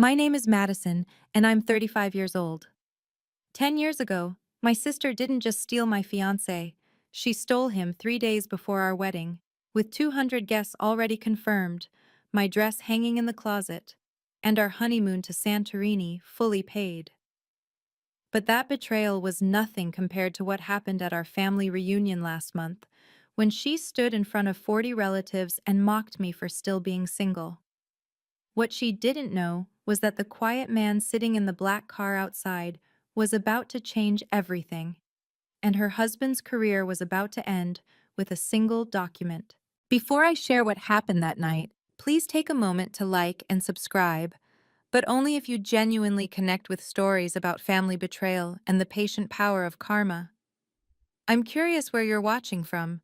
My name is Madison, and I'm 35 years old. 10 years ago, my sister didn't just steal my fiancé, she stole him 3 days before our wedding, with 200 guests already confirmed, my dress hanging in the closet, and our honeymoon to Santorini fully paid. But that betrayal was nothing compared to what happened at our family reunion last month, when she stood in front of 40 relatives and mocked me for still being single. What she didn't know was that the quiet man sitting in the black car outside was about to change everything, and her husband's career was about to end with a single document. Before I share what happened that night, please take a moment to like and subscribe, but only if you genuinely connect with stories about family betrayal and the patient power of karma. I'm curious where you're watching from.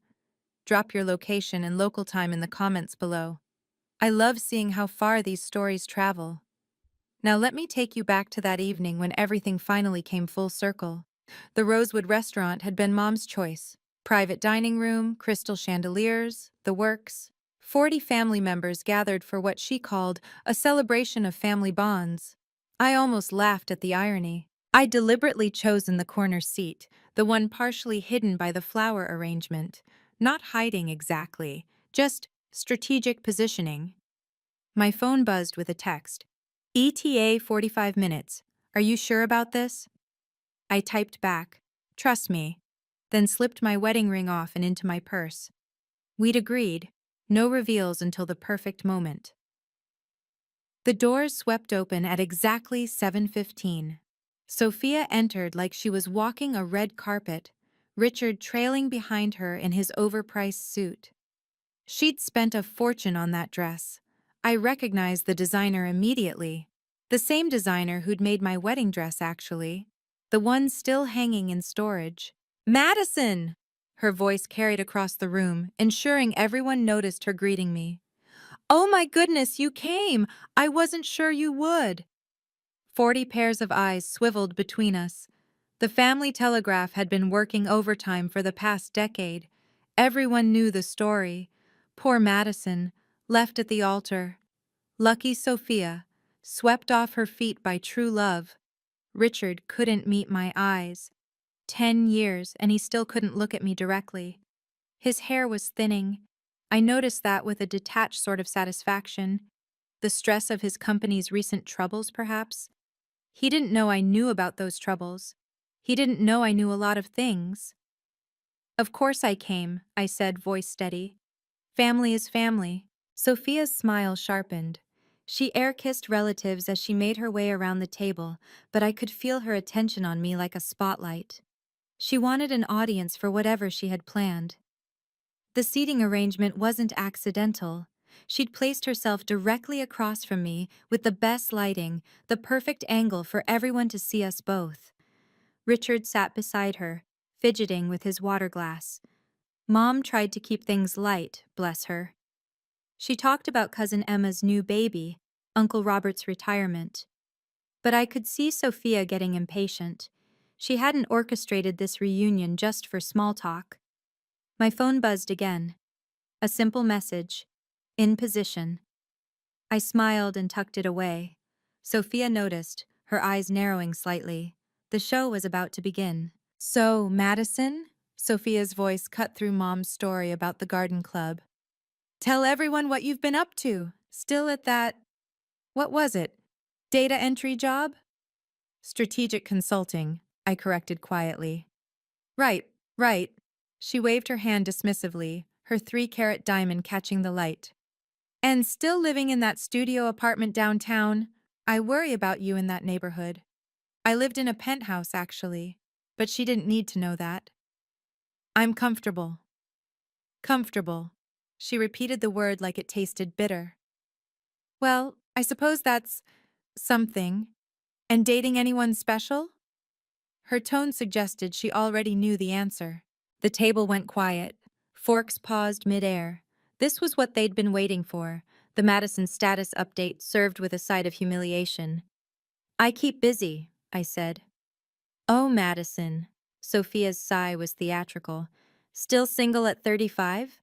Drop your location and local time in the comments below. I love seeing how far these stories travel. Now let me take you back to that evening when everything finally came full circle. The Rosewood restaurant had been Mom's choice. Private dining room, crystal chandeliers, the works. 40 family members gathered for what she called a celebration of family bonds. I almost laughed at the irony. I'd deliberately chosen the corner seat, the one partially hidden by the flower arrangement. Not hiding exactly, just strategic positioning. My phone buzzed with a text. ETA 45 minutes. Are you sure about this? I typed back, trust me, then slipped my wedding ring off and into my purse. We'd agreed, no reveals until the perfect moment. The doors swept open at exactly 7:15. Sophia entered like she was walking a red carpet, Richard trailing behind her in his overpriced suit. She'd spent a fortune on that dress. I recognized the designer immediately. The same designer who'd made my wedding dress, actually. The one still hanging in storage. Madison! Her voice carried across the room, ensuring everyone noticed her greeting me. Oh my goodness, you came! I wasn't sure you would. 40 pairs of eyes swiveled between us. The family telegraph had been working overtime for the past decade. Everyone knew the story. Poor Madison, left at the altar. Lucky Sophia, swept off her feet by true love. Richard couldn't meet my eyes. 10 years, and he still couldn't look at me directly. His hair was thinning. I noticed that with a detached sort of satisfaction. The stress of his company's recent troubles, perhaps? He didn't know I knew about those troubles. He didn't know I knew a lot of things. Of course I came, I said, voice steady. Family is family. Sophia's smile sharpened. She air-kissed relatives as she made her way around the table, but I could feel her attention on me like a spotlight. She wanted an audience for whatever she had planned. The seating arrangement wasn't accidental. She'd placed herself directly across from me with the best lighting, the perfect angle for everyone to see us both. Richard sat beside her, fidgeting with his water glass. Mom tried to keep things light, bless her. She talked about Cousin Emma's new baby, Uncle Robert's retirement. But I could see Sophia getting impatient. She hadn't orchestrated this reunion just for small talk. My phone buzzed again. A simple message. In position. I smiled and tucked it away. Sophia noticed, her eyes narrowing slightly. The show was about to begin. So, Madison? Sophia's voice cut through Mom's story about the garden club. Tell everyone what you've been up to. Still at that, what was it? Data entry job? Strategic consulting, I corrected quietly. Right, right. She waved her hand dismissively, her 3-carat diamond catching the light. And still living in that studio apartment downtown? I worry about you in that neighborhood. I lived in a penthouse, actually, but she didn't need to know that. I'm comfortable. Comfortable. She repeated the word like it tasted bitter. Well, I suppose that's something. And dating anyone special? Her tone suggested she already knew the answer. The table went quiet. Forks paused midair. This was what they'd been waiting for, the Madison status update served with a side of humiliation. I keep busy, I said. Oh, Madison. Sophia's sigh was theatrical. Still single at 35?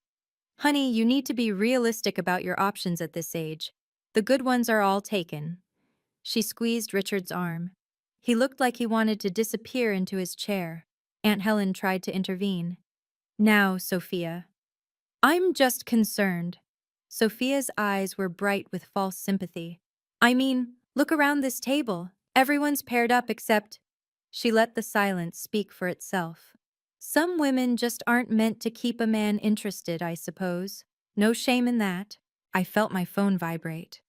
Honey, you need to be realistic about your options at this age. The good ones are all taken. She squeezed Richard's arm. He looked like he wanted to disappear into his chair. Aunt Helen tried to intervene. Now, Sophia. I'm just concerned. Sophia's eyes were bright with false sympathy. I mean, look around this table. Everyone's paired up except… She let the silence speak for itself. Some women just aren't meant to keep a man interested, I suppose. No shame in that. I felt my phone vibrate.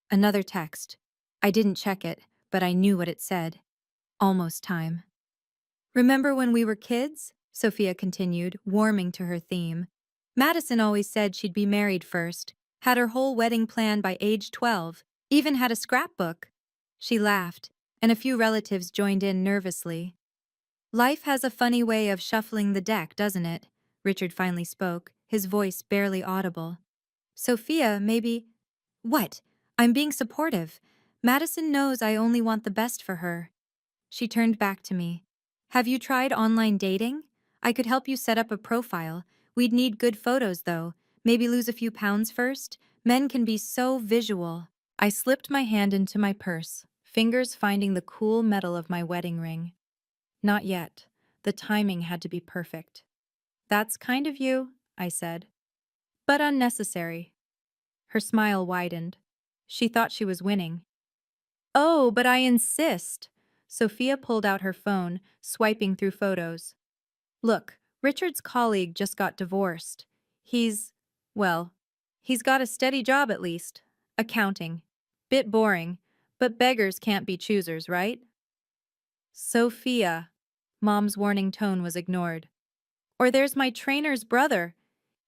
Another text. I didn't check it, but I knew what it said. Almost time. Remember when we were kids? Sophia continued, warming to her theme. Madison always said she'd be married first, had her whole wedding planned by age 12, even had a scrapbook. She laughed, and a few relatives joined in nervously. Life has a funny way of shuffling the deck, doesn't it? Richard finally spoke, his voice barely audible. Sophia, maybe… What? I'm being supportive. Madison knows I only want the best for her. She turned back to me. Have you tried online dating? I could help you set up a profile. We'd need good photos, though. Maybe lose a few pounds first. Men can be so visual. I slipped my hand into my purse, fingers finding the cool metal of my wedding ring. Not yet. The timing had to be perfect. That's kind of you, I said. But unnecessary. Her smile widened. She thought she was winning. Oh, but I insist. Sophia pulled out her phone, swiping through photos. Look, Richard's colleague just got divorced. Well, he's got a steady job at least. Accounting. Bit boring, but beggars can't be choosers, right? Sophia. Mom's warning tone was ignored. Or there's my trainer's brother.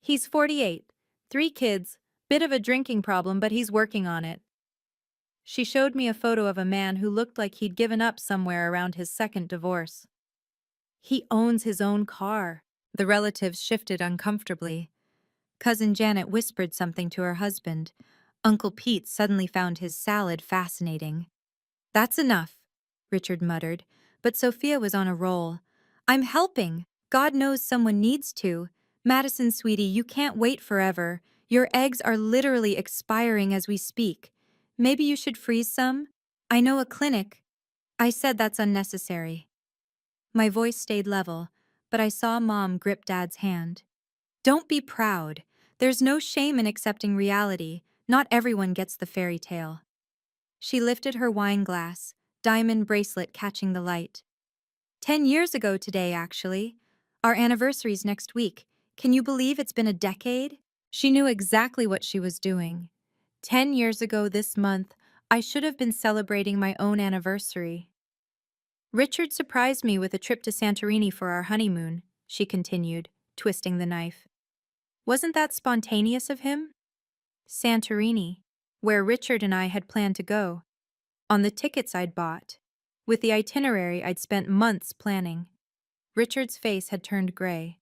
He's 48, 3 kids, bit of a drinking problem, but he's working on it. She showed me a photo of a man who looked like he'd given up somewhere around his second divorce. He owns his own car. The relatives shifted uncomfortably. Cousin Janet whispered something to her husband. Uncle Pete suddenly found his salad fascinating. That's enough, Richard muttered, but Sophia was on a roll. I'm helping. God knows someone needs to. Madison, sweetie, you can't wait forever. Your eggs are literally expiring as we speak. Maybe you should freeze some? I know a clinic. I said that's unnecessary. My voice stayed level, but I saw Mom grip Dad's hand. Don't be proud. There's no shame in accepting reality. Not everyone gets the fairy tale. She lifted her wine glass, diamond bracelet catching the light. 10 years ago today, actually. Our anniversary's next week. Can you believe it's been a decade? She knew exactly what she was doing. 10 years ago this month, I should have been celebrating my own anniversary. Richard surprised me with a trip to Santorini for our honeymoon, she continued, twisting the knife. Wasn't that spontaneous of him? Santorini, where Richard and I had planned to go. On the tickets I'd bought. With the itinerary I'd spent months planning. Richard's face had turned gray.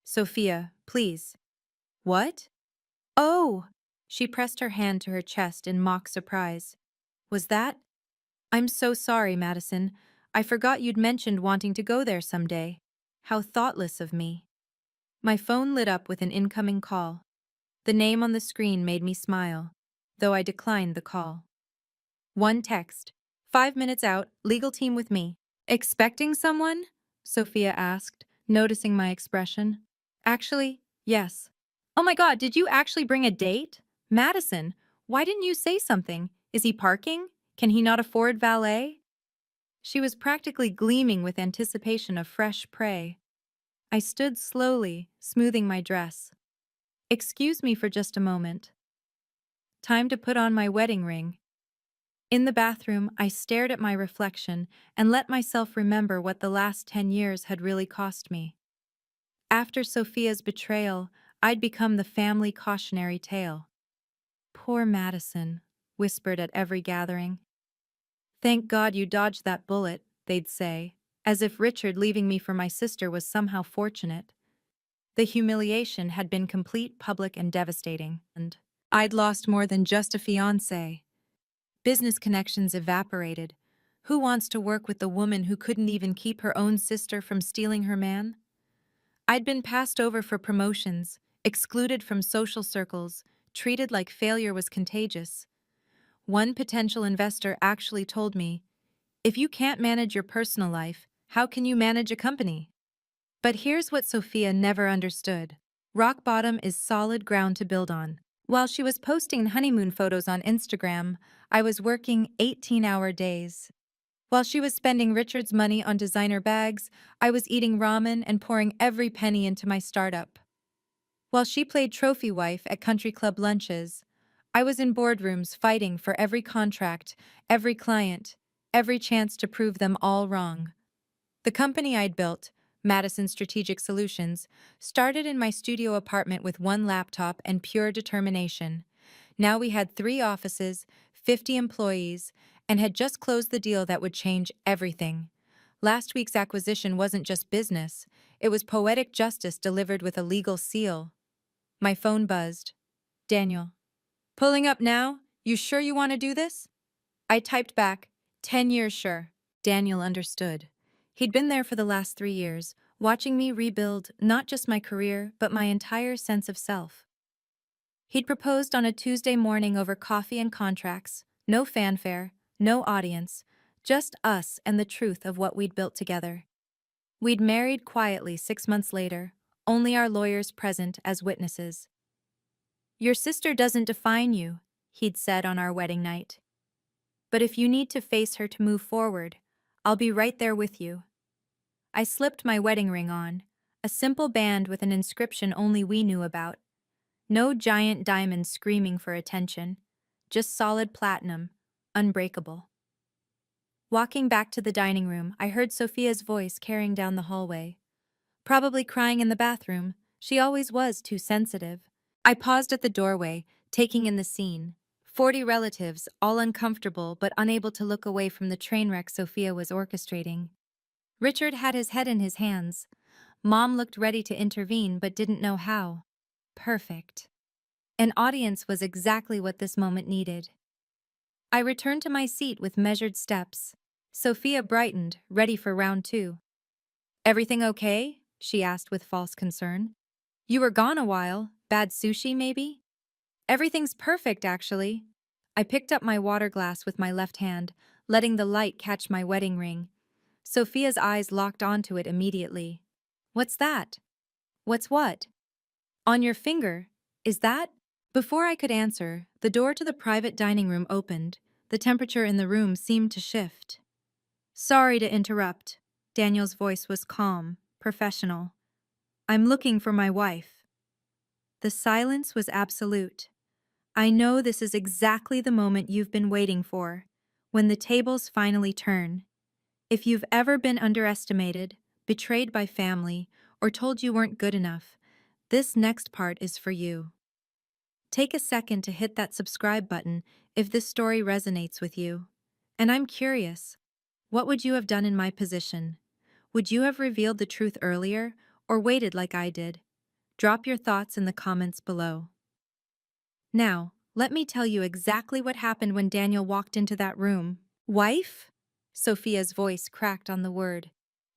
Sophia, please. What? Oh! She pressed her hand to her chest in mock surprise. Was that? I'm so sorry, Madison. I forgot you'd mentioned wanting to go there someday. How thoughtless of me. My phone lit up with an incoming call. The name on the screen made me smile, though I declined the call. One text. 5 minutes out, legal team with me. Expecting someone? Sophia asked, noticing my expression. Actually, yes. Oh my God, did you actually bring a date? Madison, why didn't you say something? Is he parking? Can he not afford valet? She was practically gleaming with anticipation of fresh prey. I stood slowly, smoothing my dress. Excuse me for just a moment. Time to put on my wedding ring. In the bathroom, I stared at my reflection and let myself remember what the last 10 years had really cost me. After Sophia's betrayal, I'd become the family cautionary tale. Poor Madison, whispered at every gathering. Thank God you dodged that bullet, they'd say, as if Richard leaving me for my sister was somehow fortunate. The humiliation had been complete, public, and devastating, and I'd lost more than just a fiancé. Business connections evaporated. Who wants to work with the woman who couldn't even keep her own sister from stealing her man? I'd been passed over for promotions, excluded from social circles, treated like failure was contagious. One potential investor actually told me, if you can't manage your personal life, how can you manage a company? But here's what Sophia never understood. Rock bottom is solid ground to build on. While she was posting honeymoon photos on Instagram, I was working 18-hour days. While she was spending Richard's money on designer bags, I was eating ramen and pouring every penny into my startup. While she played trophy wife at country club lunches, I was in boardrooms fighting for every contract, every client, every chance to prove them all wrong. The company I'd built, Madison Strategic Solutions, started in my studio apartment with one laptop and pure determination. Now we had 3 offices, 50 employees, and had just closed the deal that would change everything. Last week's acquisition wasn't just business, it was poetic justice delivered with a legal seal. My phone buzzed. Daniel. Pulling up now? You sure you want to do this? I typed back, 10 years sure. Daniel understood. He'd been there for the last 3 years, watching me rebuild not just my career, but my entire sense of self. He'd proposed on a Tuesday morning over coffee and contracts, no fanfare, no audience, just us and the truth of what we'd built together. We'd married quietly 6 months later, only our lawyers present as witnesses. Your sister doesn't define you, he'd said on our wedding night. But if you need to face her to move forward, I'll be right there with you. I slipped my wedding ring on, a simple band with an inscription only we knew about. No giant diamond screaming for attention, just solid platinum, unbreakable. Walking back to the dining room, I heard Sophia's voice carrying down the hallway. Probably crying in the bathroom, she always was too sensitive. I paused at the doorway, taking in the scene. 40 relatives, all uncomfortable but unable to look away from the train wreck Sophia was orchestrating. Richard had his head in his hands. Mom looked ready to intervene but didn't know how. Perfect. An audience was exactly what this moment needed. I returned to my seat with measured steps. Sophia brightened, ready for round 2. Everything okay? She asked with false concern. You were gone a while. Bad sushi, maybe? Everything's perfect, actually. I picked up my water glass with my left hand, letting the light catch my wedding ring. Sophia's eyes locked onto it immediately. What's that? What's what? On your finger. Is that? Before I could answer, the door to the private dining room opened. The temperature in the room seemed to shift. Sorry to interrupt. Daniel's voice was calm, professional. I'm looking for my wife. The silence was absolute. I know this is exactly the moment you've been waiting for, when the tables finally turn. If you've ever been underestimated, betrayed by family, or told you weren't good enough, this next part is for you. Take a second to hit that subscribe button if this story resonates with you. And I'm curious, what would you have done in my position? Would you have revealed the truth earlier, or waited like I did? Drop your thoughts in the comments below. Now, let me tell you exactly what happened when Daniel walked into that room. Wife? Sophia's voice cracked on the word.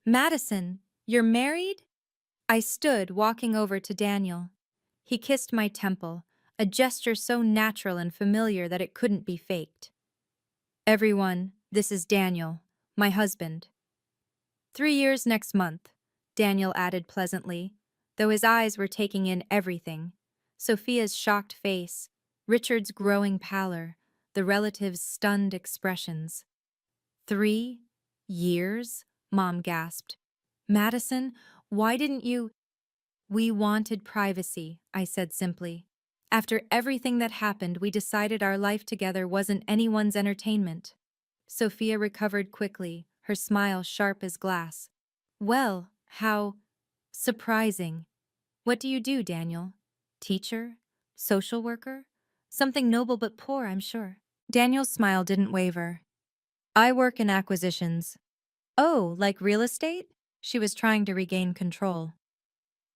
Madison, you're married? I stood, walking over to Daniel. He kissed my temple, a gesture so natural and familiar that it couldn't be faked. Everyone, this is Daniel, my husband. 3 years next month, Daniel added pleasantly, though his eyes were taking in everything. Sophia's shocked face, Richard's growing pallor, the relatives' stunned expressions. 3 years? Mom gasped. Madison, why didn't you? We wanted privacy, I said simply. After everything that happened, we decided our life together wasn't anyone's entertainment. Sophia recovered quickly, her smile sharp as glass. Well, how surprising. What do you do, Daniel? Teacher? Social worker? Something noble but poor, I'm sure. Daniel's smile didn't waver. I work in acquisitions. Oh, like real estate? She was trying to regain control.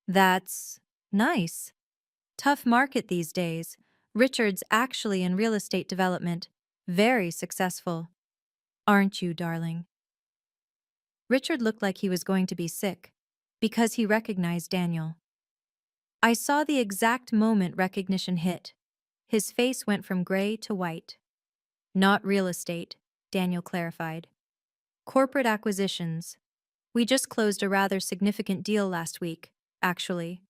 That's nice. Tough market these days. Richard's actually in real estate development. Very successful. Aren't you, darling? Richard looked like he was going to be sick, because he recognized Daniel. I saw the exact moment recognition hit. His face went from gray to white. Not real estate, Daniel clarified. Corporate acquisitions. We just closed a rather significant deal last week, actually.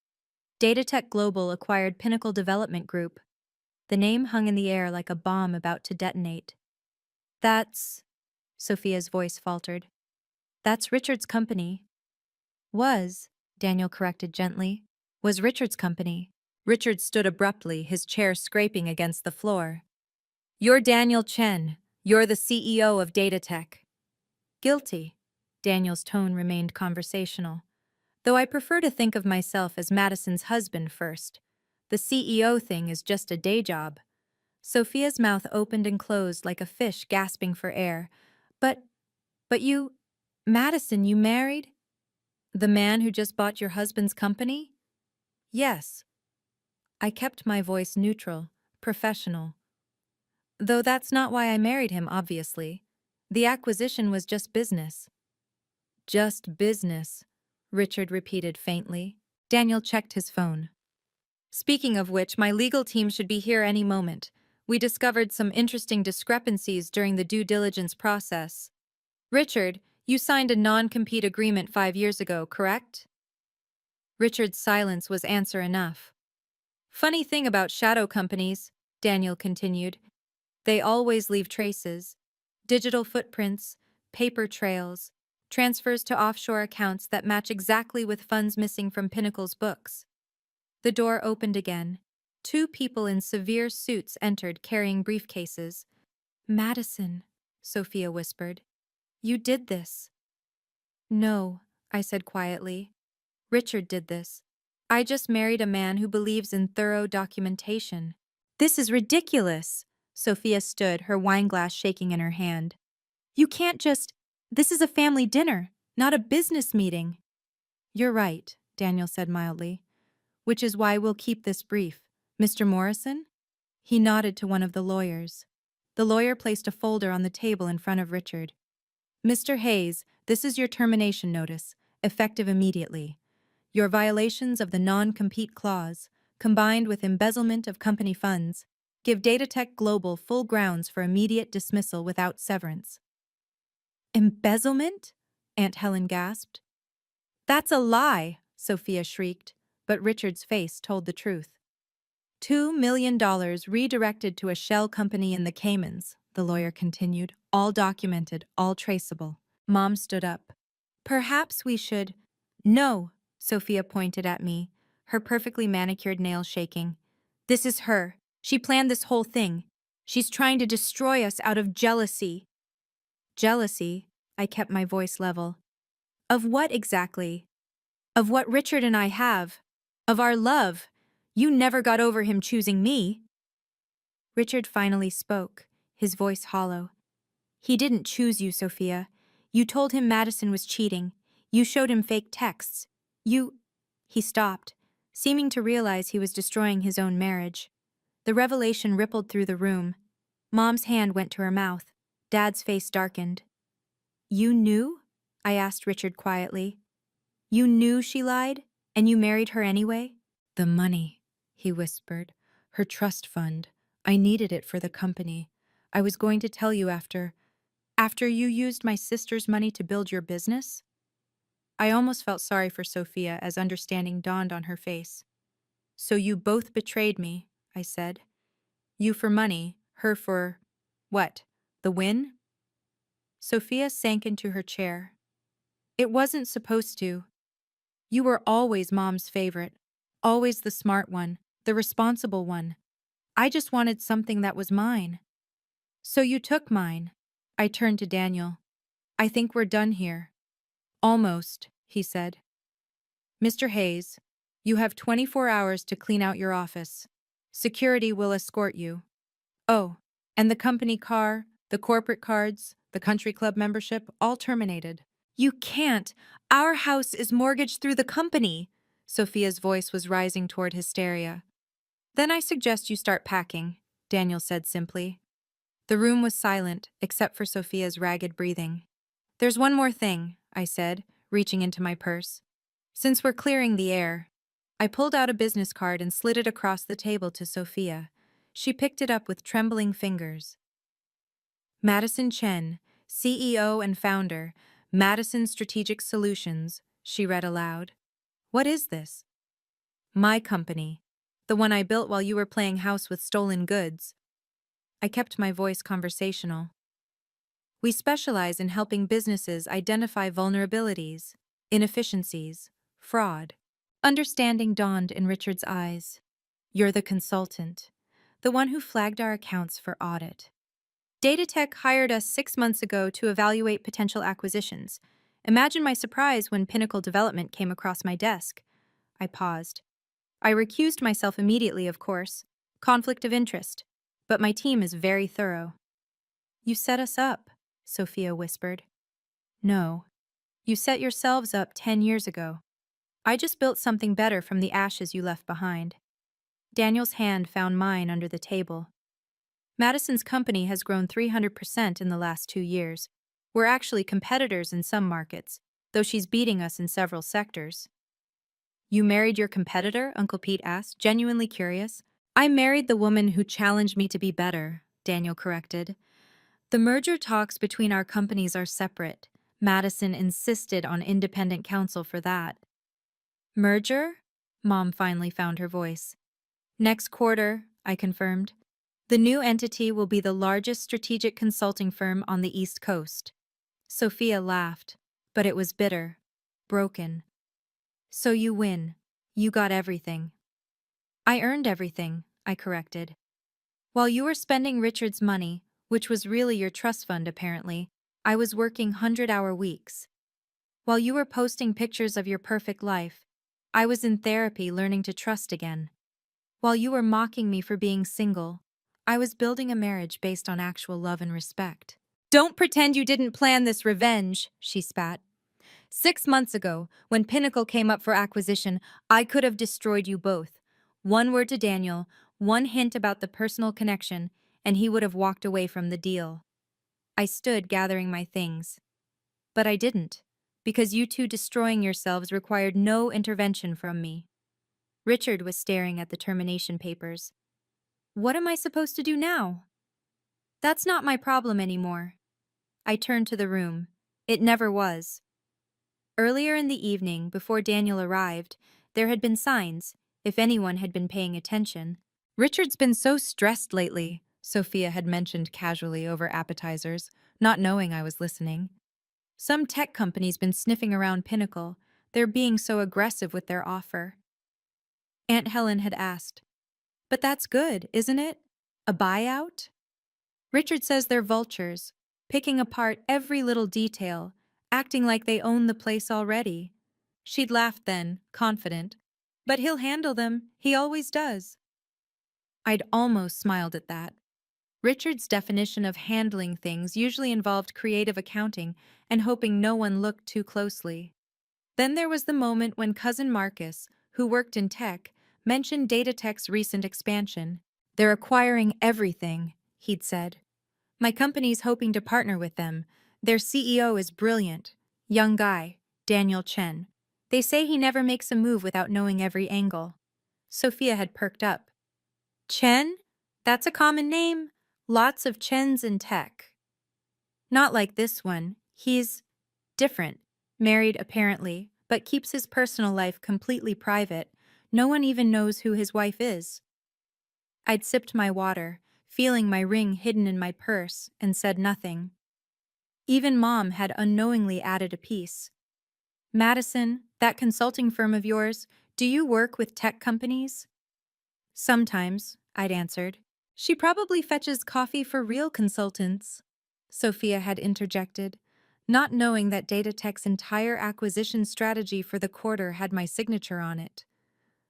Datatech Global acquired Pinnacle Development Group. The name hung in the air like a bomb about to detonate. That's... Sophia's voice faltered. That's Richard's company. Was, Daniel corrected gently. Was Richard's company. Richard stood abruptly, his chair scraping against the floor. You're Daniel Chen. You're the CEO of Datatech. Guilty. Daniel's tone remained conversational. Though I prefer to think of myself as Madison's husband first. The CEO thing is just a day job. Sophia's mouth opened and closed like a fish gasping for air. But you... Madison, you married? The man who just bought your husband's company? Yes. I kept my voice neutral, professional. Though that's not why I married him, obviously. The acquisition was just business. Just business, Richard repeated faintly. Daniel checked his phone. Speaking of which, my legal team should be here any moment. We discovered some interesting discrepancies during the due diligence process. Richard, you signed a non-compete agreement 5 years ago, correct? Richard's silence was answer enough. Funny thing about shadow companies, Daniel continued. They always leave traces. Digital footprints, paper trails, transfers to offshore accounts that match exactly with funds missing from Pinnacle's books. The door opened again. 2 people in severe suits entered carrying briefcases. Madison, Sophia whispered. You did this. No, I said quietly. Richard did this. I just married a man who believes in thorough documentation. This is ridiculous. Sophia stood, her wineglass shaking in her hand. You can't just... This is a family dinner, not a business meeting. You're right, Daniel said mildly. Which is why we'll keep this brief. Mr. Morrison? He nodded to one of the lawyers. The lawyer placed a folder on the table in front of Richard. Mr. Hayes, this is your termination notice, effective immediately. Your violations of the non-compete clause, combined with embezzlement of company funds, give Datatech Global full grounds for immediate dismissal without severance. Embezzlement? Aunt Helen gasped. That's a lie, Sophia shrieked, but Richard's face told the truth. $2 million redirected to a shell company in the Caymans, the lawyer continued, all documented, all traceable. Mom stood up. Perhaps we should... No, Sophia pointed at me, her perfectly manicured nails shaking. This is her. She planned this whole thing. She's trying to destroy us out of jealousy. Jealousy? I kept my voice level. Of what exactly? Of what Richard and I have. Of our love. You never got over him choosing me. Richard finally spoke, his voice hollow. He didn't choose you, Sophia. You told him Madison was cheating. You showed him fake texts. He stopped, seeming to realize he was destroying his own marriage. The revelation rippled through the room. Mom's hand went to her mouth. Dad's face darkened. You knew? I asked Richard quietly. You knew she lied, and you married her anyway? The money, he whispered. Her trust fund. I needed it for the company. I was going to tell you after you used my sister's money to build your business? I almost felt sorry for Sophia as understanding dawned on her face. So you both betrayed me, I said. You for money, her for... what? The win? Sophia sank into her chair. It wasn't supposed to. You were always Mom's favorite, always the smart one, the responsible one. I just wanted something that was mine. So you took mine. I turned to Daniel. I think we're done here. Almost, he said. Mr. Hayes, you have 24 hours to clean out your office. Security will escort you. Oh, and the company car, the corporate cards, the country club membership, all terminated. You can't. Our house is mortgaged through the company. Sophia's voice was rising toward hysteria. Then I suggest you start packing, Daniel said simply. The room was silent, except for Sophia's ragged breathing. There's one more thing, I said, reaching into my purse. Since we're clearing the air. I pulled out a business card and slid it across the table to Sophia. She picked it up with trembling fingers. Madison Chen, CEO and founder, Madison Strategic Solutions, she read aloud. What is this? My company. The one I built while you were playing house with stolen goods. I kept my voice conversational. We specialize in helping businesses identify vulnerabilities, inefficiencies, fraud. Understanding dawned in Richard's eyes. You're the consultant, the one who flagged our accounts for audit. Datatech hired us 6 months ago to evaluate potential acquisitions. Imagine my surprise when Pinnacle Development came across my desk. I paused. I recused myself immediately, of course. Conflict of interest. But my team is very thorough. You set us up, Sophia whispered. No. You set yourselves up 10 years ago. I just built something better from the ashes you left behind. Daniel's hand found mine under the table. Madison's company has grown 300% in the last 2 years. We're actually competitors in some markets, though she's beating us in several sectors. You married your competitor? Uncle Pete asked, genuinely curious. I married the woman who challenged me to be better, Daniel corrected. The merger talks between our companies are separate. Madison insisted on independent counsel for that. Merger? Mom finally found her voice. Next quarter, I confirmed. The new entity will be the largest strategic consulting firm on the East Coast. Sophia laughed, but it was bitter, broken. So you win. You got everything. I earned everything, I corrected. While you were spending Richard's money, which was really your trust fund apparently, I was working 100-hour weeks. While you were posting pictures of your perfect life, I was in therapy learning to trust again. While you were mocking me for being single, I was building a marriage based on actual love and respect. Don't pretend you didn't plan this revenge, she spat. 6 months ago, when Pinnacle came up for acquisition, I could have destroyed you both. One word to Daniel, one hint about the personal connection, and he would have walked away from the deal. I stood gathering my things. But I didn't, because you two destroying yourselves required no intervention from me. Richard was staring at the termination papers. What am I supposed to do now? That's not my problem anymore. I turned to the room. It never was. Earlier in the evening, before Daniel arrived, there had been signs, if anyone had been paying attention. Richard's been so stressed lately, Sophia had mentioned casually over appetizers, not knowing I was listening. Some tech company's been sniffing around Pinnacle. They're being so aggressive with their offer. Aunt Helen had asked, but that's good, isn't it? A buyout? Richard says they're vultures, picking apart every little detail, acting like they own the place already. She'd laughed then, confident. But he'll handle them, he always does. I'd almost smiled at that. Richard's definition of handling things usually involved creative accounting and hoping no one looked too closely. Then there was the moment when Cousin Marcus, who worked in tech, mentioned Datatech's recent expansion. They're acquiring everything, he'd said. My company's hoping to partner with them. Their CEO is brilliant. Young guy, Daniel Chen. They say he never makes a move without knowing every angle. Sophia had perked up. Chen? That's a common name. Lots of Chens in tech. Not like this one. He's different. Married, apparently, but keeps his personal life completely private. No one even knows who his wife is. I'd sipped my water, feeling my ring hidden in my purse, and said nothing. Even Mom had unknowingly added a piece. Madison, that consulting firm of yours, do you work with tech companies? Sometimes, I'd answered. She probably fetches coffee for real consultants, Sophia had interjected, not knowing that Datatech's entire acquisition strategy for the quarter had my signature on it.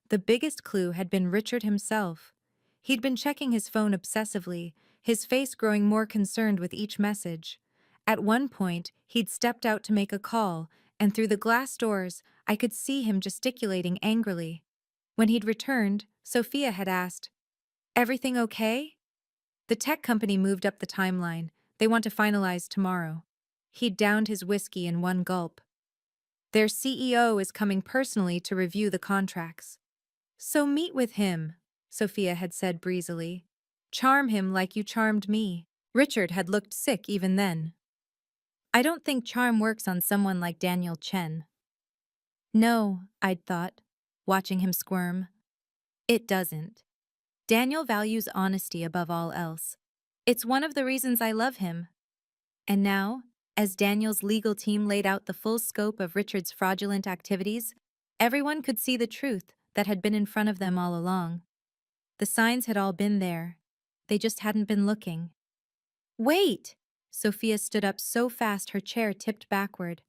The biggest clue had been Richard himself. He'd been checking his phone obsessively, his face growing more concerned with each message. At one point, he'd stepped out to make a call, and through the glass doors, I could see him gesticulating angrily. When he'd returned, Sophia had asked, "Everything okay?" The tech company moved up the timeline. They want to finalize tomorrow. He'd downed his whiskey in one gulp. Their CEO is coming personally to review the contracts. So meet with him, Sophia had said breezily. Charm him like you charmed me. Richard had looked sick even then. I don't think charm works on someone like Daniel Chen. No, I'd thought, watching him squirm. It doesn't. Daniel values honesty above all else. It's one of the reasons I love him. And now, as Daniel's legal team laid out the full scope of Richard's fraudulent activities, everyone could see the truth that had been in front of them all along. The signs had all been there. They just hadn't been looking. Wait! Sophia stood up so fast her chair tipped backward.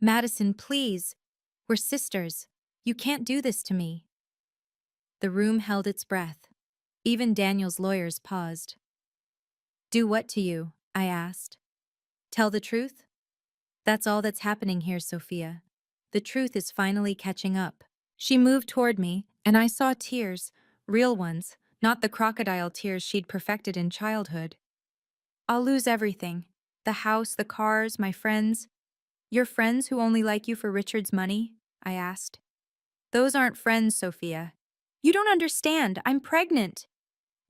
Madison, please. We're sisters. You can't do this to me. The room held its breath. Even Daniel's lawyers paused. Do what to you? I asked. Tell the truth? That's all that's happening here, Sophia. The truth is finally catching up. She moved toward me, and I saw tears, real ones, not the crocodile tears she'd perfected in childhood. I'll lose everything. The house, the cars, my friends. Your friends who only like you for Richard's money? I asked. Those aren't friends, Sophia. You don't understand. I'm pregnant.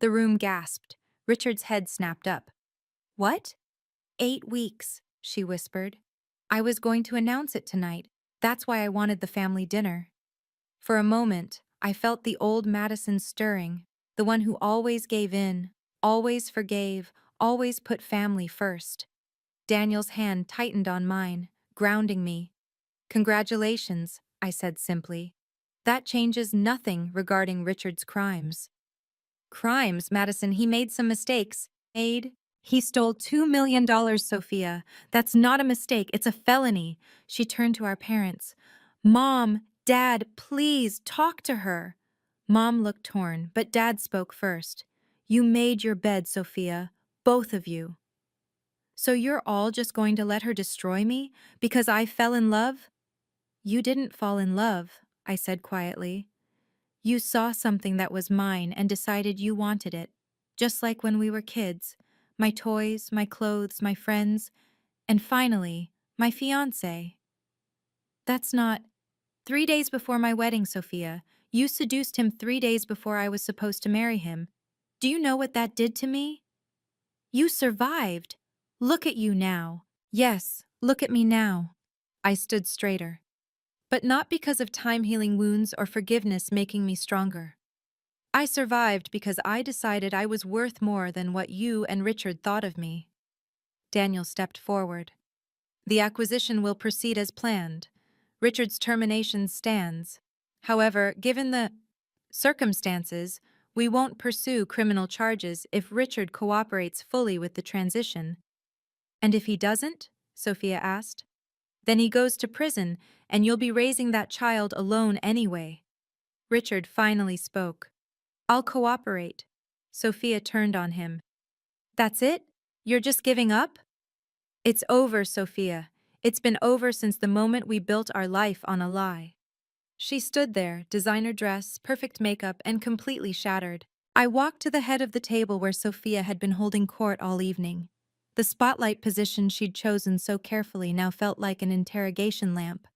The room gasped. Richard's head snapped up. What? 8 weeks, she whispered. I was going to announce it tonight. That's why I wanted the family dinner. For a moment, I felt the old Madison stirring, the one who always gave in, always forgave, always put family first. Daniel's hand tightened on mine, grounding me. Congratulations, I said simply. That changes nothing regarding Richard's crimes. Crimes, Madison, he made some mistakes. He stole $2 million, Sophia. That's not a mistake, it's a felony. She turned to our parents. Mom, Dad, please, talk to her. Mom looked torn, but Dad spoke first. You made your bed, Sophia. Both of you. So you're all just going to let her destroy me because I fell in love? You didn't fall in love, I said quietly. You saw something that was mine and decided you wanted it, just like when we were kids. My toys, my clothes, my friends, and finally, my fiancé. That's not... 3 days before my wedding, Sophia, you seduced him 3 days before I was supposed to marry him. Do you know what that did to me? You survived. Look at you now. Yes, look at me now. I stood straighter. But not because of time healing wounds or forgiveness making me stronger. I survived because I decided I was worth more than what you and Richard thought of me. Daniel stepped forward. The acquisition will proceed as planned. Richard's termination stands. However, given the circumstances, we won't pursue criminal charges if Richard cooperates fully with the transition. And if he doesn't? Sophia asked. Then he goes to prison, and you'll be raising that child alone anyway. Richard finally spoke. I'll cooperate. Sophia turned on him. That's it? You're just giving up? It's over, Sophia. It's been over since the moment we built our life on a lie. She stood there, designer dress, perfect makeup, and completely shattered. I walked to the head of the table where Sophia had been holding court all evening. The spotlight position she'd chosen so carefully now felt like an interrogation lamp.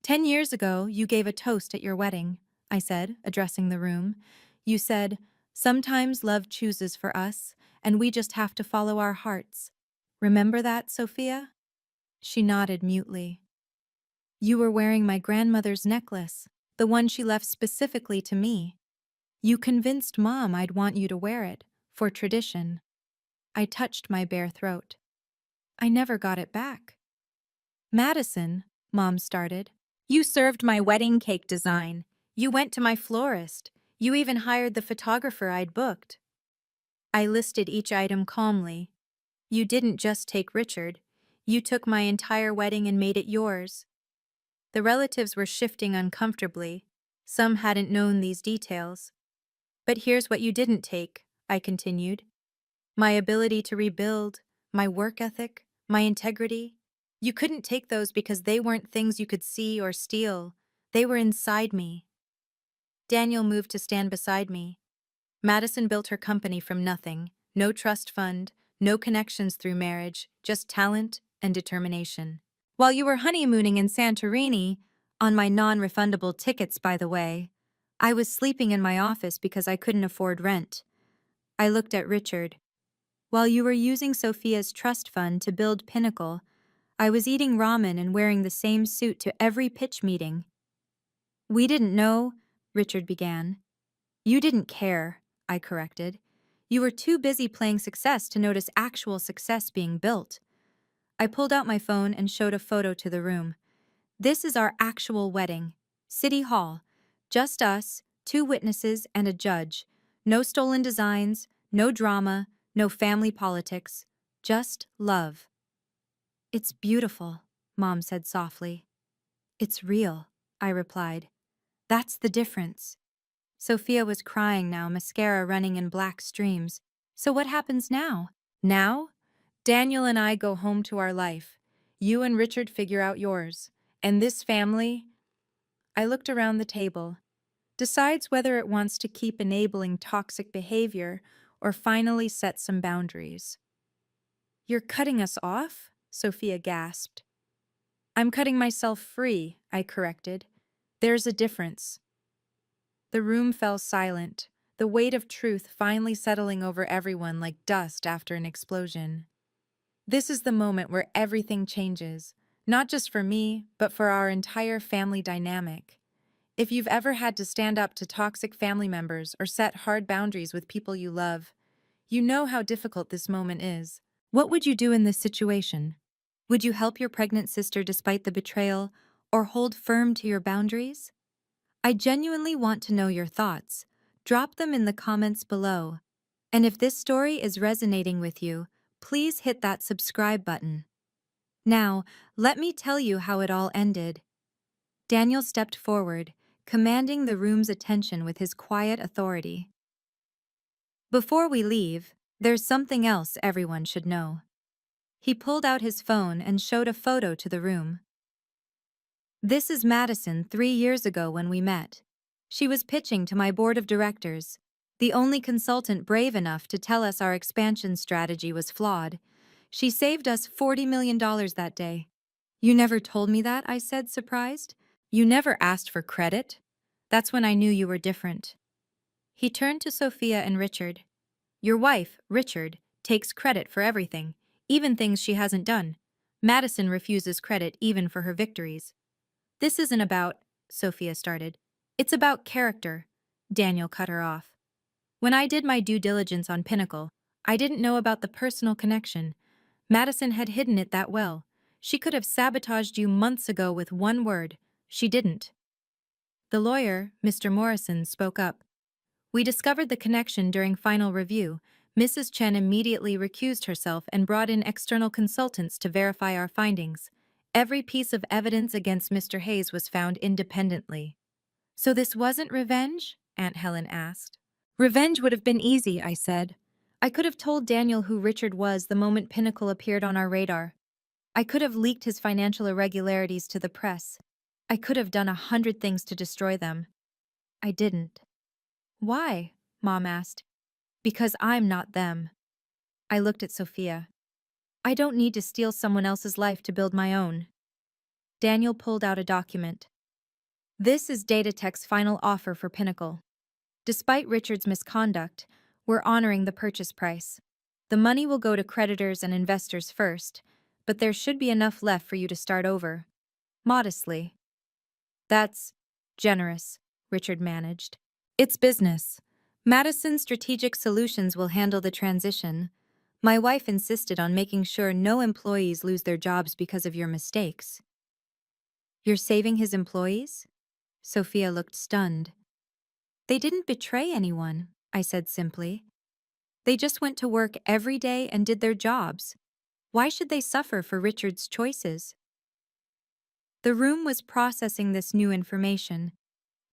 10 years ago, you gave a toast at your wedding, I said, addressing the room. You said, sometimes love chooses for us, and we just have to follow our hearts. Remember that, Sophia? She nodded mutely. You were wearing my grandmother's necklace, the one she left specifically to me. You convinced Mom I'd want you to wear it, for tradition. I touched my bare throat. I never got it back. Madison, Mom started. You served my wedding cake design. You went to my florist. You even hired the photographer I'd booked. I listed each item calmly. You didn't just take Richard. You took my entire wedding and made it yours. The relatives were shifting uncomfortably. Some hadn't known these details. But here's what you didn't take, I continued. My ability to rebuild, my work ethic, my integrity. You couldn't take those because they weren't things you could see or steal. They were inside me. Daniel moved to stand beside me. Madison built her company from nothing. No trust fund, no connections through marriage, just talent and determination. While you were honeymooning in Santorini, on my non-refundable tickets, by the way, I was sleeping in my office because I couldn't afford rent. I looked at Richard. While you were using Sophia's trust fund to build Pinnacle, I was eating ramen and wearing the same suit to every pitch meeting. We didn't know, Richard began. You didn't care, I corrected. You were too busy playing success to notice actual success being built. I pulled out my phone and showed a photo to the room. This is our actual wedding. City Hall. Just us, two witnesses, and a judge. No stolen designs, no drama, no family politics. Just love. It's beautiful, Mom said softly. It's real, I replied. That's the difference. Sophia was crying now, mascara running in black streams. So what happens now? Now? Daniel and I go home to our life. You and Richard figure out yours. And this family, I looked around the table, decides whether it wants to keep enabling toxic behavior or finally set some boundaries. You're cutting us off? Sophia gasped. I'm cutting myself free, I corrected. There's a difference. The room fell silent, the weight of truth finally settling over everyone like dust after an explosion. This is the moment where everything changes, not just for me, but for our entire family dynamic. If you've ever had to stand up to toxic family members or set hard boundaries with people you love, you know how difficult this moment is. What would you do in this situation? Would you help your pregnant sister despite the betrayal, or hold firm to your boundaries? I genuinely want to know your thoughts. Drop them in the comments below. And if this story is resonating with you, please hit that subscribe button. Now, let me tell you how it all ended. Daniel stepped forward, commanding the room's attention with his quiet authority. Before we leave, there's something else everyone should know. He pulled out his phone and showed a photo to the room. This is Madison 3 years ago when we met. She was pitching to my board of directors, the only consultant brave enough to tell us our expansion strategy was flawed. She saved us $40 million that day. You never told me that, I said, surprised. You never asked for credit. That's when I knew you were different. He turned to Sophia and Richard. Your wife, Richard, takes credit for everything, even things she hasn't done. Madison refuses credit even for her victories. This isn't about, Sophia started. It's about character. Daniel cut her off. When I did my due diligence on Pinnacle, I didn't know about the personal connection. Madison had hidden it that well. She could have sabotaged you months ago with one word. She didn't. The lawyer, Mr. Morrison, spoke up. We discovered the connection during final review. Mrs. Chen immediately recused herself and brought in external consultants to verify our findings. Every piece of evidence against Mr. Hayes was found independently. So this wasn't revenge? Aunt Helen asked. Revenge would have been easy, I said. I could have told Daniel who Richard was the moment Pinnacle appeared on our radar. I could have leaked his financial irregularities to the press. I could have done 100 things to destroy them. I didn't. Why? Mom asked. Because I'm not them. I looked at Sophia. I don't need to steal someone else's life to build my own. Daniel pulled out a document. This is Datatech's final offer for Pinnacle. Despite Richard's misconduct, we're honoring the purchase price. The money will go to creditors and investors first, but there should be enough left for you to start over. Modestly. That's generous, Richard managed. It's business. Madison Strategic Solutions will handle the transition. My wife insisted on making sure no employees lose their jobs because of your mistakes. You're saving his employees? Sophia looked stunned. They didn't betray anyone, I said simply. They just went to work every day and did their jobs. Why should they suffer for Richard's choices? The room was processing this new information,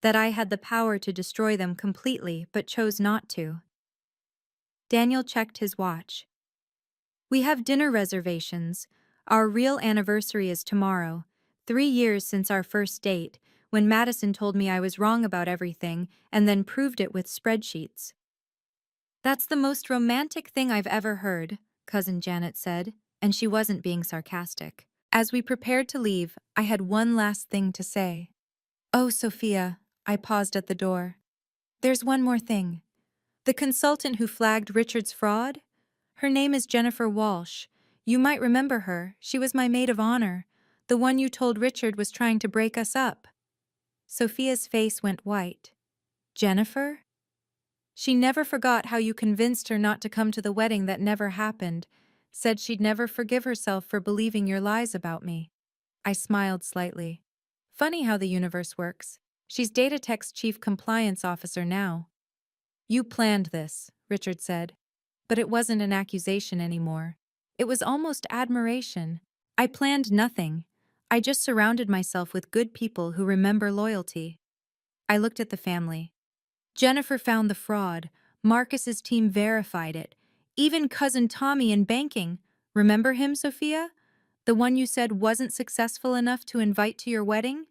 that I had the power to destroy them completely but chose not to. Daniel checked his watch. We have dinner reservations. Our real anniversary is tomorrow, 3 years since our first date, when Madison told me I was wrong about everything and then proved it with spreadsheets. That's the most romantic thing I've ever heard, Cousin Janet said, and she wasn't being sarcastic. As we prepared to leave, I had one last thing to say. Oh, Sophia, I paused at the door. There's one more thing. The consultant who flagged Richard's fraud? Her name is Jennifer Walsh. You might remember her. She was my maid of honor, the one you told Richard was trying to break us up. Sophia's face went white. Jennifer? She never forgot how you convinced her not to come to the wedding that never happened, said she'd never forgive herself for believing your lies about me. I smiled slightly. Funny how the universe works. She's Datatech's chief compliance officer now. You planned this, Richard said. But it wasn't an accusation anymore. It was almost admiration. I planned nothing. I just surrounded myself with good people who remember loyalty. I looked at the family. Jennifer found the fraud. Marcus's team verified it. Even cousin Tommy in banking. Remember him, Sophia? The one you said wasn't successful enough to invite to your wedding?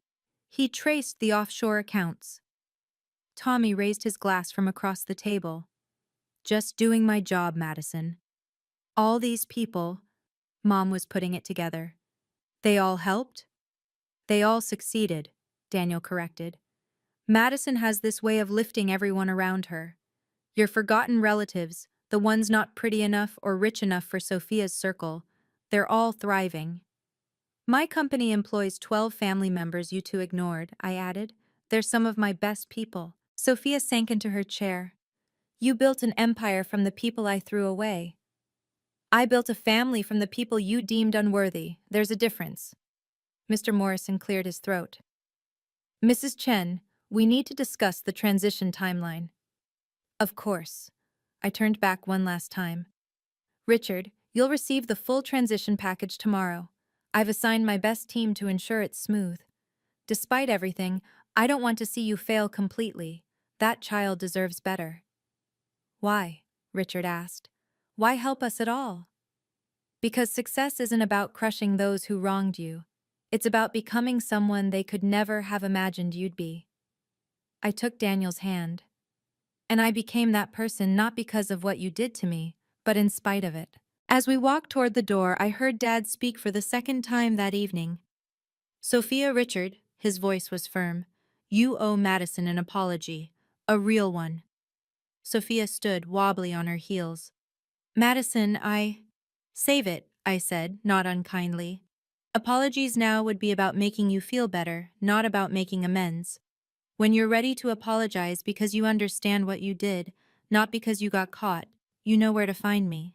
He traced the offshore accounts. Tommy raised his glass from across the table. Just doing my job, Madison. All these people, Mom was putting it together. They all helped? They all succeeded, Daniel corrected. Madison has this way of lifting everyone around her. Your forgotten relatives, the ones not pretty enough or rich enough for Sophia's circle, they're all thriving. My company employs 12 family members you two ignored, I added. They're some of my best people. Sophia sank into her chair. You built an empire from the people I threw away. I built a family from the people you deemed unworthy. There's a difference. Mr. Morrison cleared his throat. Mrs. Chen, we need to discuss the transition timeline. Of course. I turned back one last time. Richard, you'll receive the full transition package tomorrow. I've assigned my best team to ensure it's smooth. Despite everything, I don't want to see you fail completely. That child deserves better. Why? Richard asked. Why help us at all? Because success isn't about crushing those who wronged you. It's about becoming someone they could never have imagined you'd be. I took Daniel's hand. And I became that person not because of what you did to me, but in spite of it. As we walked toward the door, I heard Dad speak for the second time that evening. Sophia Richard, his voice was firm, you owe Madison an apology, a real one. Sophia stood wobbly on her heels. Madison, Save it, I said, not unkindly. Apologies now would be about making you feel better, not about making amends. When you're ready to apologize because you understand what you did, not because you got caught, you know where to find me.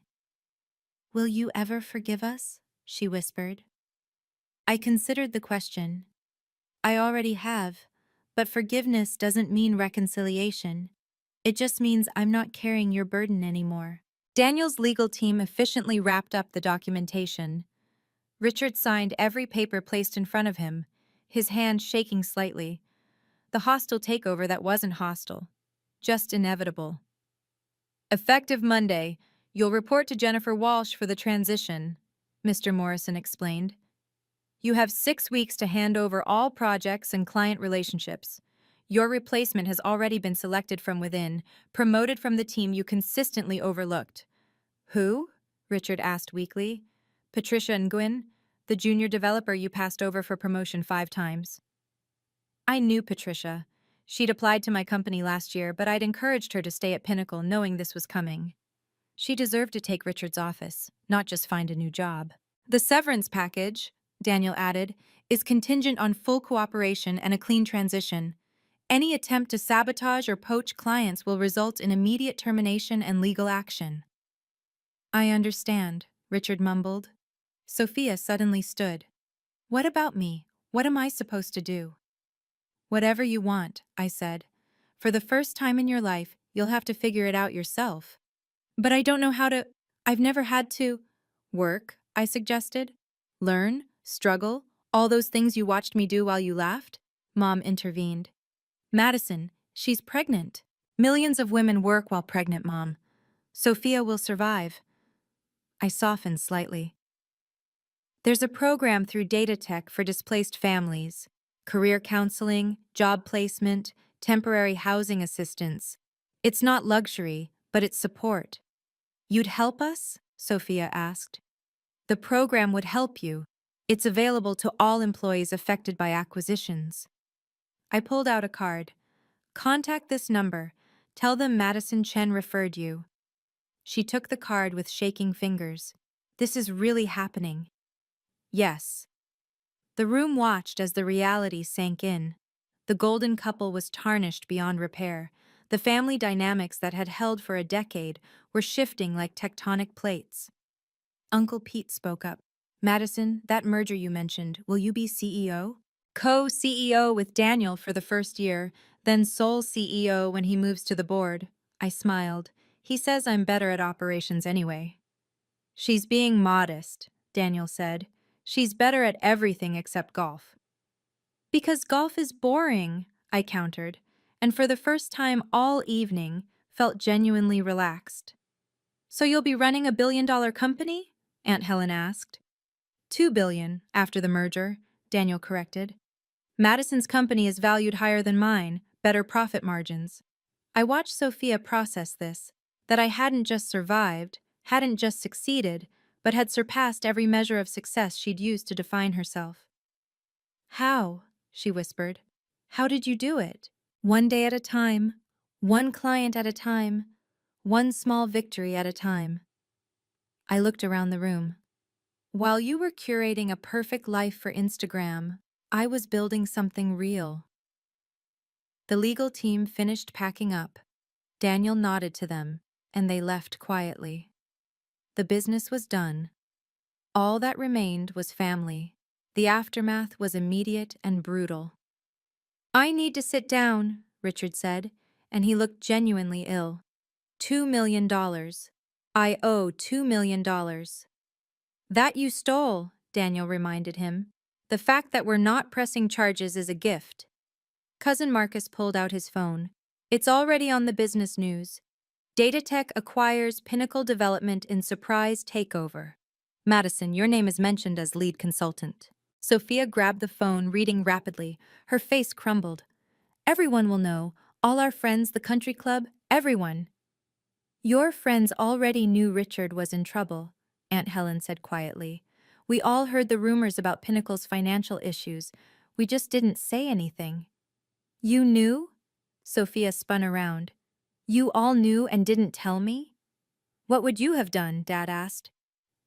Will you ever forgive us? She whispered. I considered the question. I already have, but forgiveness doesn't mean reconciliation. It just means I'm not carrying your burden anymore. Daniel's legal team efficiently wrapped up the documentation. Richard signed every paper placed in front of him, his hand shaking slightly. The hostile takeover that wasn't hostile, just inevitable. Effective Monday, you'll report to Jennifer Walsh for the transition, Mr. Morrison explained. You have 6 weeks to hand over all projects and client relationships. Your replacement has already been selected from within, promoted from the team you consistently overlooked. Who? Richard asked weakly. Patricia Nguyen, the junior developer you passed over for promotion 5 times. I knew Patricia. She'd applied to my company last year, but I'd encouraged her to stay at Pinnacle knowing this was coming. She deserved to take Richard's office, not just find a new job. The severance package, Daniel added, is contingent on full cooperation and a clean transition. Any attempt to sabotage or poach clients will result in immediate termination and legal action. I understand, Richard mumbled. Sophia suddenly stood. What about me? What am I supposed to do? Whatever you want, I said. For the first time in your life, you'll have to figure it out yourself. But I don't know how to. I've never had to. Work, I suggested. Learn, struggle, all those things you watched me do while you laughed? Mom intervened. Madison, she's pregnant. Millions of women work while pregnant, Mom. Sophia will survive. I softened slightly. There's a program through Datatech for displaced families. Career counseling, job placement, temporary housing assistance. It's not luxury, but it's support. You'd help us? Sophia asked. The program would help you. It's available to all employees affected by acquisitions. I pulled out a card. Contact this number. Tell them Madison Chen referred you. She took the card with shaking fingers. This is really happening. Yes. The room watched as the reality sank in. The golden couple was tarnished beyond repair. The family dynamics that had held for a decade were shifting like tectonic plates. Uncle Pete spoke up. Madison, that merger you mentioned, will you be CEO? Co-CEO with Daniel for the first year, then sole CEO when he moves to the board. I smiled. He says I'm better at operations anyway. She's being modest, Daniel said. She's better at everything except golf. Because golf is boring, I countered, and for the first time all evening, felt genuinely relaxed. So you'll be running a billion-dollar company? Aunt Helen asked. 2 billion, after the merger, Daniel corrected. Madison's company is valued higher than mine, better profit margins. I watched Sophia process this, that I hadn't just survived, hadn't just succeeded, but had surpassed every measure of success she'd used to define herself. How? She whispered. How did you do it? One day at a time, one client at a time, one small victory at a time. I looked around the room. While you were curating a perfect life for Instagram, I was building something real. The legal team finished packing up. Daniel nodded to them, and they left quietly. The business was done. All that remained was family. The aftermath was immediate and brutal. I need to sit down, Richard said, and he looked genuinely ill. $2 million. I owe $2 million. That you stole, Daniel reminded him. The fact that we're not pressing charges is a gift. Cousin Marcus pulled out his phone. It's already on the business news. Datatech acquires Pinnacle Development in surprise takeover. Madison, your name is mentioned as lead consultant. Sophia grabbed the phone, reading rapidly. Her face crumbled. Everyone will know. All our friends, the country club, everyone. Your friends already knew Richard was in trouble, Aunt Helen said quietly. We all heard the rumors about Pinnacle's financial issues. We just didn't say anything. You knew? Sophia spun around. You all knew and didn't tell me? What would you have done? Dad asked.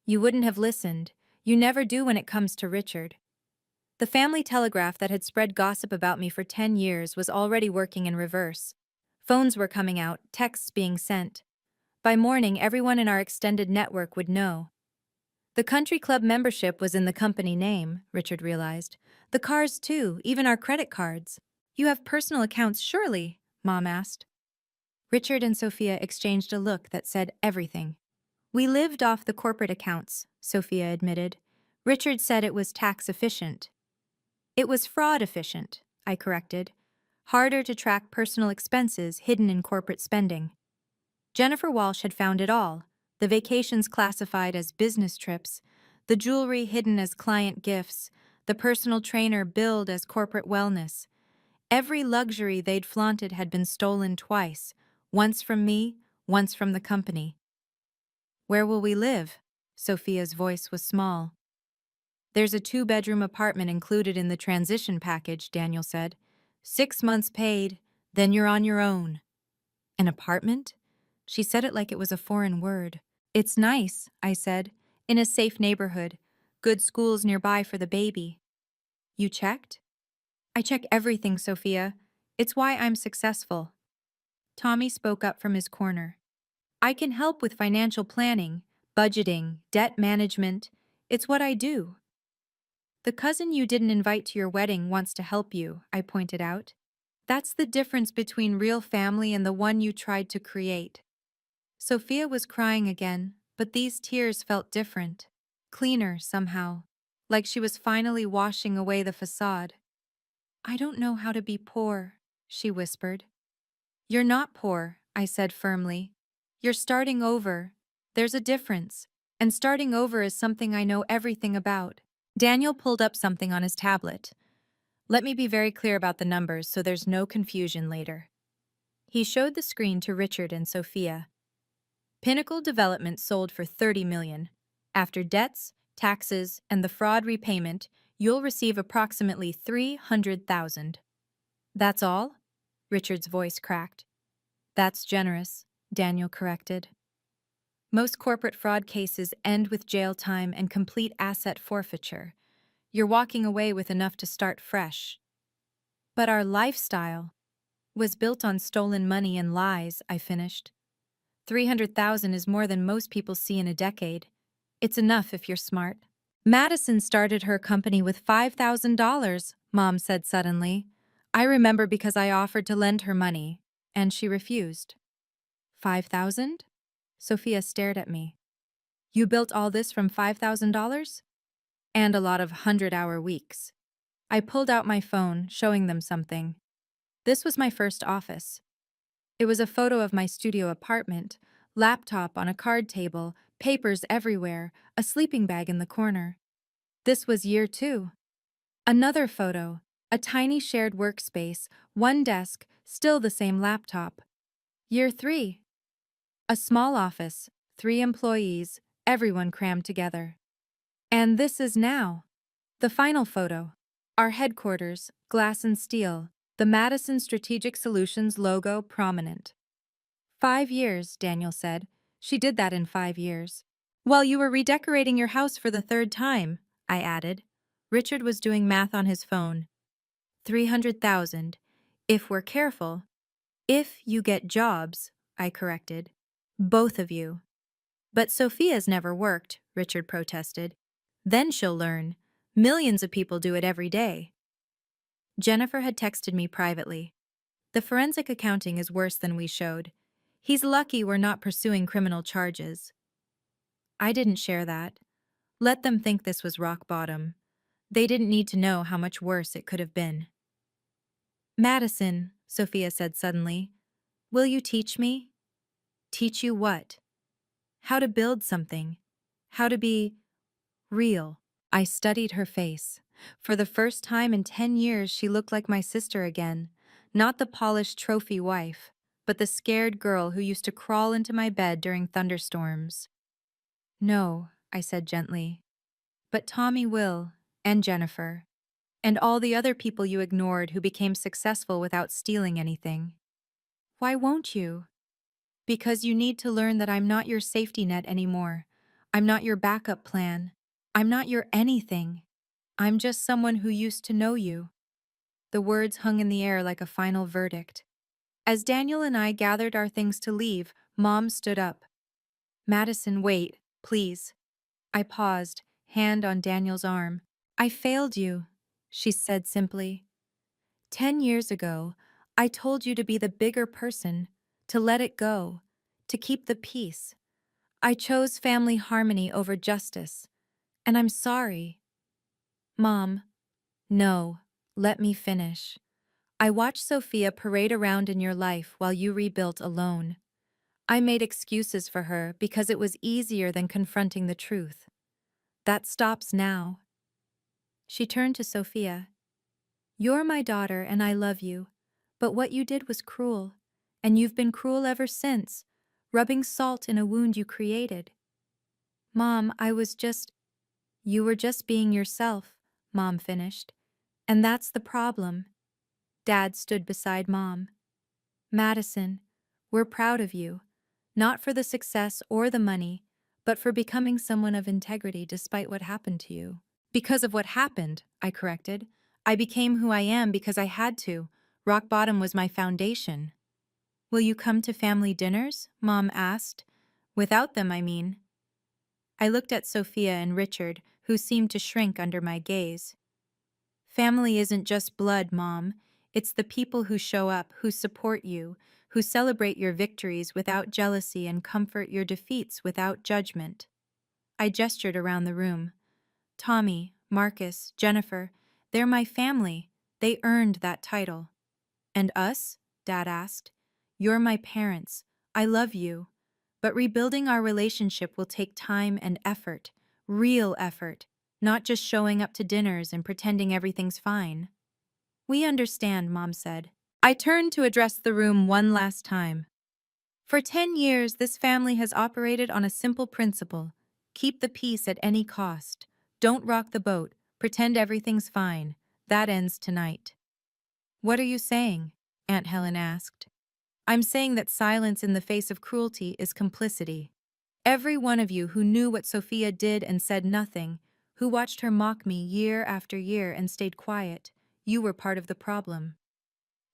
You wouldn't have listened. You never do when it comes to Richard. The family telegraph that had spread gossip about me for 10 years was already working in reverse. Phones were coming out, texts being sent. By morning, everyone in our extended network would know. The country club membership was in the company name, Richard realized. The cars too, even our credit cards. You have personal accounts, surely? Mom asked. Richard and Sophia exchanged a look that said everything. We lived off the corporate accounts, Sophia admitted. Richard said it was tax efficient. It was fraud efficient, I corrected. Harder to track personal expenses hidden in corporate spending. Jennifer Walsh had found it all, the vacations classified as business trips, the jewelry hidden as client gifts, the personal trainer billed as corporate wellness. Every luxury they'd flaunted had been stolen twice, once from me, once from the company. Where will we live? Sophia's voice was small. There's a 2-bedroom apartment included in the transition package, Daniel said. 6 months paid, then you're on your own. An apartment? She said it like it was a foreign word. It's nice, I said, in a safe neighborhood. Good schools nearby for the baby. You checked? I check everything, Sophia. It's why I'm successful. Tommy spoke up from his corner. I can help with financial planning, budgeting, debt management. It's what I do. The cousin you didn't invite to your wedding wants to help you, I pointed out. That's the difference between real family and the one you tried to create. Sophia was crying again, but these tears felt different, cleaner somehow, like she was finally washing away the facade. I don't know how to be poor, she whispered. You're not poor, I said firmly. You're starting over. There's a difference, and starting over is something I know everything about. Daniel pulled up something on his tablet. Let me be very clear about the numbers so there's no confusion later. He showed the screen to Richard and Sophia. Pinnacle Development sold for $30 million. After debts, taxes, and the fraud repayment, you'll receive approximately $300,000. That's all? Richard's voice cracked. That's generous, Daniel corrected. Most corporate fraud cases end with jail time and complete asset forfeiture. You're walking away with enough to start fresh. But our lifestyle was built on stolen money and lies, I finished. 300,000 is more than most people see in a decade. It's enough if you're smart. Madison started her company with $5,000, Mom said suddenly. I remember because I offered to lend her money, and she refused. 5,000? Sophia stared at me. You built all this from $5,000? And a lot of 100-hour weeks. I pulled out my phone, showing them something. This was my first office. It was a photo of my studio apartment, laptop on a card table, papers everywhere, a sleeping bag in the corner. This was year 2. Another photo, a tiny shared workspace, one desk, still the same laptop. Year 3. A small office, 3 employees, everyone crammed together. And this is now. The final photo. Our headquarters, glass and steel, the Madison Strategic Solutions logo prominent. 5 years, Daniel said. She did that in 5 years. While you were redecorating your house for the 3rd time, I added. Richard was doing math on his phone. 300,000. If we're careful. If you get jobs, I corrected. Both of you. But Sophia's never worked, Richard protested. Then she'll learn. Millions of people do it every day. Jennifer had texted me privately. The forensic accounting is worse than we showed. He's lucky we're not pursuing criminal charges. I didn't share that. Let them think this was rock bottom. They didn't need to know how much worse it could have been. Madison, Sophia said suddenly, will you teach me? Teach you what? How to build something. How to be real. I studied her face. For the first time in 10 years, she looked like my sister again. Not the polished trophy wife, but the scared girl who used to crawl into my bed during thunderstorms. No, I said gently. But Tommy will, and Jennifer, and all the other people you ignored who became successful without stealing anything. Why won't you? Because you need to learn that I'm not your safety net anymore. I'm not your backup plan. I'm not your anything. I'm just someone who used to know you. The words hung in the air like a final verdict. As Daniel and I gathered our things to leave, Mom stood up. Madison, wait, please. I paused, hand on Daniel's arm. I failed you, she said simply. 10 years ago, I told you to be the bigger person, to let it go, to keep the peace. I chose family harmony over justice, and I'm sorry. Mom, no, let me finish. I watched Sophia parade around in your life while you rebuilt alone. I made excuses for her because it was easier than confronting the truth. That stops now. She turned to Sophia. You're my daughter and I love you, but what you did was cruel, and you've been cruel ever since, rubbing salt in a wound you created. Mom, You were just being yourself, Mom finished. And that's the problem. Dad stood beside Mom. Madison, we're proud of you, not for the success or the money, but for becoming someone of integrity despite what happened to you. Because of what happened, I corrected. I became who I am because I had to. Rock bottom was my foundation. Will you come to family dinners? Mom asked. Without them, I mean. I looked at Sophia and Richard, who seemed to shrink under my gaze. Family isn't just blood, Mom. It's the people who show up, who support you, who celebrate your victories without jealousy and comfort your defeats without judgment. I gestured around the room. Tommy, Marcus, Jennifer, they're my family. They earned that title. And us? Dad asked. You're my parents. I love you. But rebuilding our relationship will take time and effort, real effort, not just showing up to dinners and pretending everything's fine. We understand, Mom said. I turned to address the room one last time. For 10 years, this family has operated on a simple principle. Keep the peace at any cost. Don't rock the boat. Pretend everything's fine. That ends tonight. What are you saying? Aunt Helen asked. I'm saying that silence in the face of cruelty is complicity. Every one of you who knew what Sophia did and said nothing, who watched her mock me year after year and stayed quiet, you were part of the problem.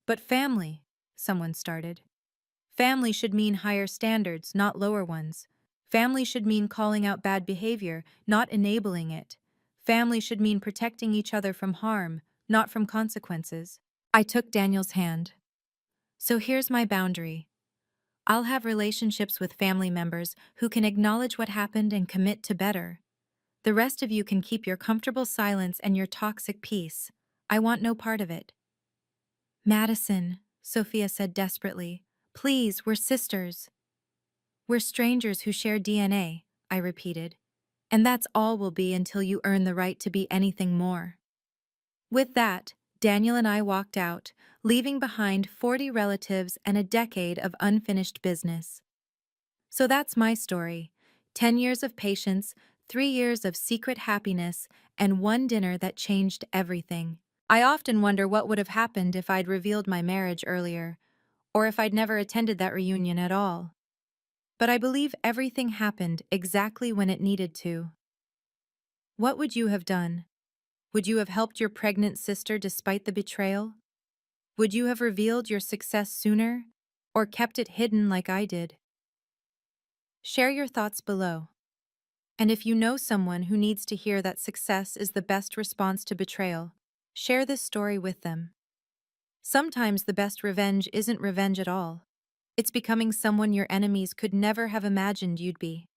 But family, someone started. Family should mean higher standards, not lower ones. Family should mean calling out bad behavior, not enabling it. Family should mean protecting each other from harm, not from consequences. I took Daniel's hand. So here's my boundary. I'll have relationships with family members who can acknowledge what happened and commit to better. The rest of you can keep your comfortable silence and your toxic peace. I want no part of it. Madison, Sophia said desperately, please, we're sisters. We're strangers who share DNA, I repeated. And that's all we'll be until you earn the right to be anything more. With that, Daniel and I walked out, leaving behind 40 relatives and a decade of unfinished business. So that's my story. 10 years of patience, 3 years of secret happiness, and one dinner that changed everything. I often wonder what would have happened if I'd revealed my marriage earlier, or if I'd never attended that reunion at all. But I believe everything happened exactly when it needed to. What would you have done? Would you have helped your pregnant sister despite the betrayal? Would you have revealed your success sooner, or kept it hidden like I did? Share your thoughts below. And if you know someone who needs to hear that success is the best response to betrayal, share this story with them. Sometimes the best revenge isn't revenge at all. It's becoming someone your enemies could never have imagined you'd be.